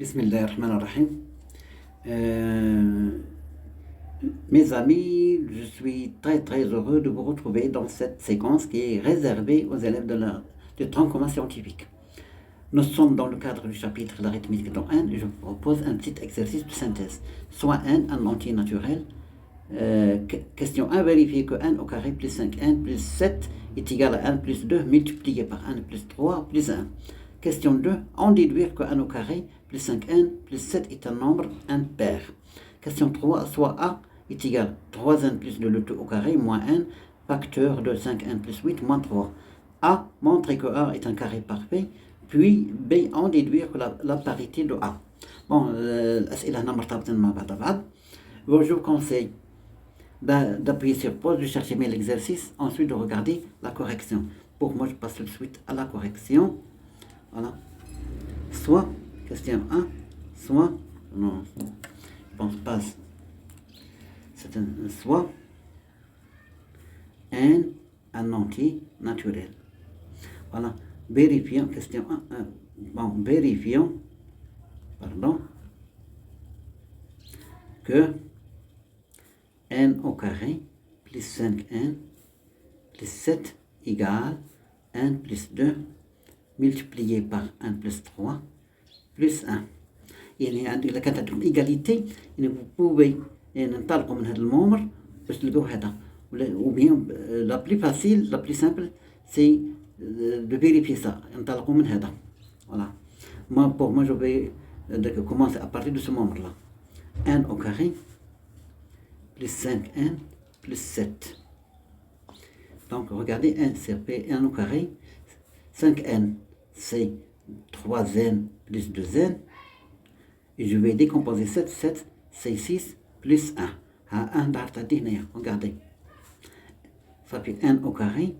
Bismillahirrahmanirrahim. Mes amis, je suis très heureux de vous retrouver dans cette séquence qui est réservée aux élèves du tronc commun scientifique. Nous sommes dans le cadre du chapitre de l'arithmétique dans N et je vous propose un petit exercice de synthèse. Soit N, un entier naturel. Question 1, vérifier que N au carré plus 5N plus 7 est égal à 1 plus 2 multiplié par 1 plus 3 plus 1. Question 2, en déduire que 1 au carré plus 5N plus 7 est un nombre impair. Question 3, soit A est égal à 3N plus 2 le tout au carré moins N, facteur de 5N plus 8 moins 3. A, montrer que A est un carré parfait, puis B, en déduire que la parité de A. Bon, je vous conseille d'appuyer sur pause, de chercher bien l'exercice, ensuite de regarder la correction. Pour moi, je passe tout de suite à la correction. Voilà. Soit, question 1, soit, non, je pense pas, c'est soit N, un entier naturel. Voilà. Vérifions, question 1, bon, vérifions, que N au carré plus 5N plus 7 égale N plus 2 multiplié par 1 plus 3 plus 1. يعني عندك كانت عندكم égalité يعني vous pouvez ننطلقوا من هذا النمبر باش تلقاو هذا ou bien la plus facile la plus simple c'est de vérifier ça ننطلقوا من هذا. Voilà. Pour moi je vais commencer à partir de ce nombre là. N au carré plus 5N plus 7. Donc regardez, N c'est N au carré, 5N c'est 3N plus 2N, et je vais décomposer 7 c'est 6 plus 1. 1 d'artadi, regardez. Ça fait N au carré.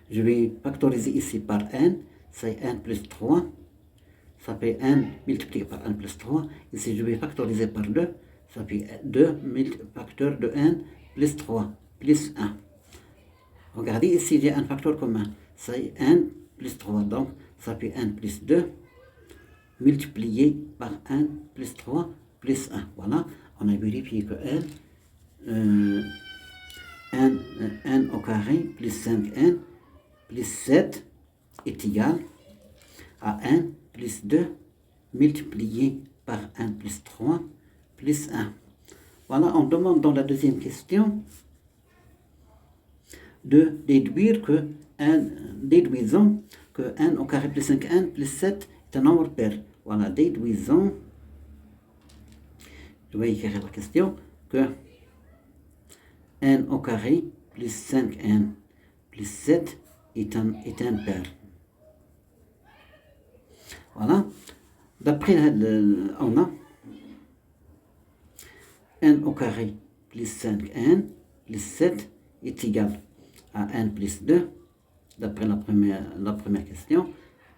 Je vais factoriser ici par N, c'est N plus 3. Ça fait N multiplié par 1 plus 3. Ici je vais factoriser par 2. Ça fait 2 facteur de N plus 3 plus 1. Regardez ici, j'ai un facteur commun. C'est N plus 3. Donc, ça fait N plus 2 multiplié par 1 plus 3 plus 1. Voilà, on a vérifié que N au carré plus 5N plus 7 est égal à N plus 2 multiplié par 1 plus 3 plus 1. Voilà, on demande dans la deuxième question de déduire que déduisons que N au carré plus 5N plus 7 est un nombre pair. Voilà, déduisons, je vais écrire la question, que N au carré plus 5N plus 7 est un pair. Voilà, d'après on a N au carré plus 5N plus 7 est égal à N plus 2, d'après la première question,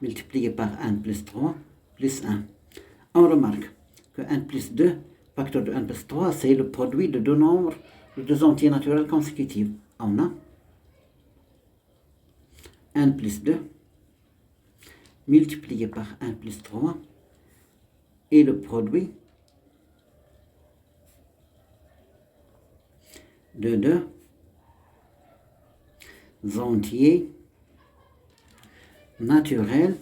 multiplié par 1 plus 3 plus 1. On remarque que 1 plus 2, facteur de 1 plus 3, c'est le produit de deux nombres, de deux entiers naturels consécutifs. On a 1 plus 2 multiplié par 1 plus 3 et le produit de deux entiers naturels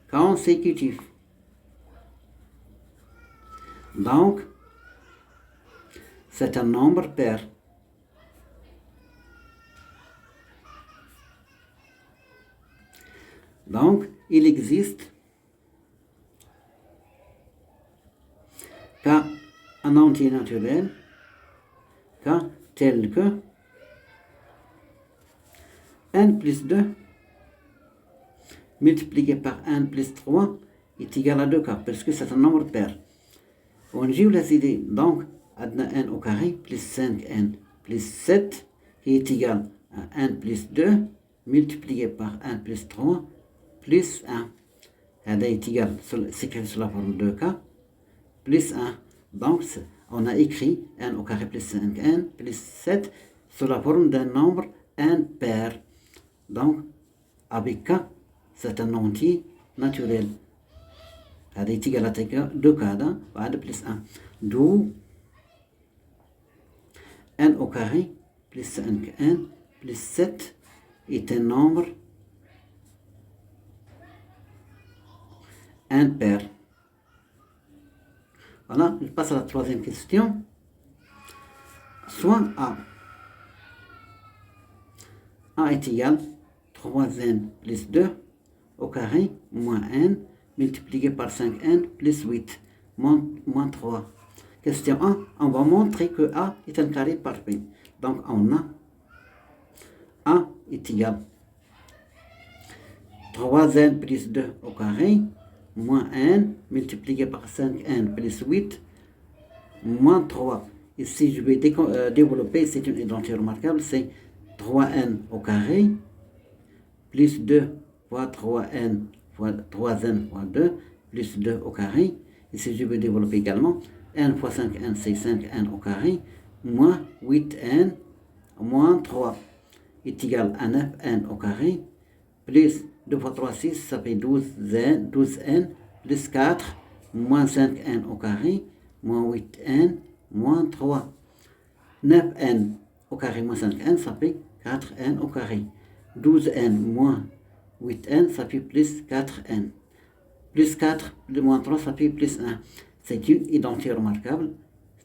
consécutifs. Donc, c'est un nombre pair. Donc, il existe qu'un entier naturel tel que N plus 2 multiplié par 1 plus 3 est égal à 2K, parce que c'est un nombre pair. On joue les idées, donc, N au carré plus 5N plus 7 qui est égal à 1 plus 2 multiplié par 1 plus 3 plus 1. Elle est égal, c'est écrit sous la forme de 2K plus 1. Donc, on a écrit N au carré plus 5N plus 7 sous la forme d'un nombre impair. Donc, avec K, c'est un entier naturel. هذا est égal à 2K بعد plus 1. D'où n au carré plus 5n plus 7 est un nombre impair. Voilà, je passe à la troisième question. Soit A est égal à 3n plus 2 au carré moins n multiplié par 5n plus 8 moins 3. Question 1, on va montrer que A est un carré parfait. Donc on a A est égal à 3n plus 2 au carré moins n multiplié par 5n plus 8 moins 3. Ici, je vais développer, c'est une identité remarquable, c'est 3n au carré plus 2 fois 3n fois 3n fois 2 plus 2 au carré. Ici, je vais développer également n fois 5n, c'est 5n au carré moins 8n moins 3 est égal à 9n au carré plus 2 fois 3, 6, ça fait 12n plus 4 moins 5n au carré moins 8n moins 3. 9n au carré moins 5n, ça fait 4n au carré. 12n moins 8n, ça fait plus 4n. Plus 4, moins 3, ça fait plus 1. C'est une identité remarquable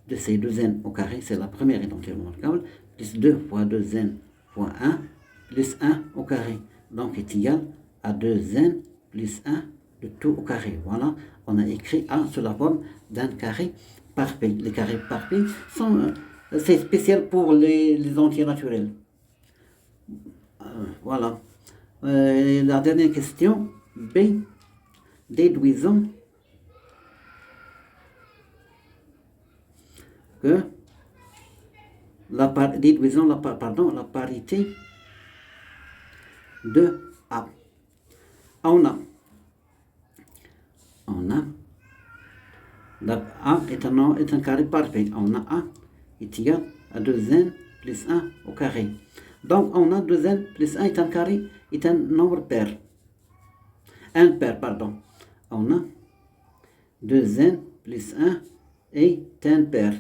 de ces 2n au carré, c'est la première identité remarquable, plus 2 fois 2n fois 1, plus 1 au carré. Donc est égal à 2n plus 1 de tout au carré. Voilà, on a écrit A sous la forme d'un carré parfait. Les carrés parfaits sont, c'est spécial pour les entiers naturels. Voilà. La dernière question, B. Déduisons que la parité de A. On a A est un carré parfait. On a A est égal à 2n plus 1 au carré. Donc on a 2n plus 1 est un carré, est un nombre pair. Impair, pardon. On a 2n plus 1 est impair.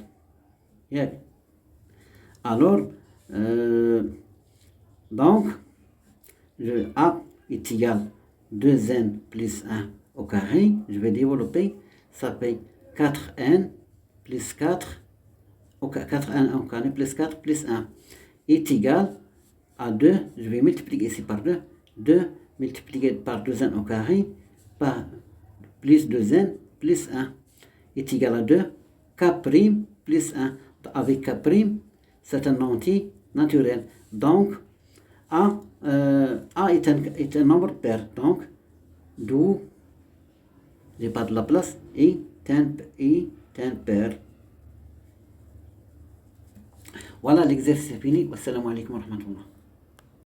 Yeah. Alors, donc, le A est égal à 2n plus 1 au carré. Je vais développer. Ça fait 4n plus 4, 4n au carré plus 4 plus 1 est égal à 2. Je vais multiplier ici par 2. 2 multiplié par 2n au carré par plus 2n plus 1 est égal à 2. K' plus 1. Avec K', c'est un entier naturel. Donc, A est un nombre pair. Donc, d'où, j'ai pas de la place, est un pair. Voilà, l'exercice est fini. Wassalamu alaikum wa rahmatullah.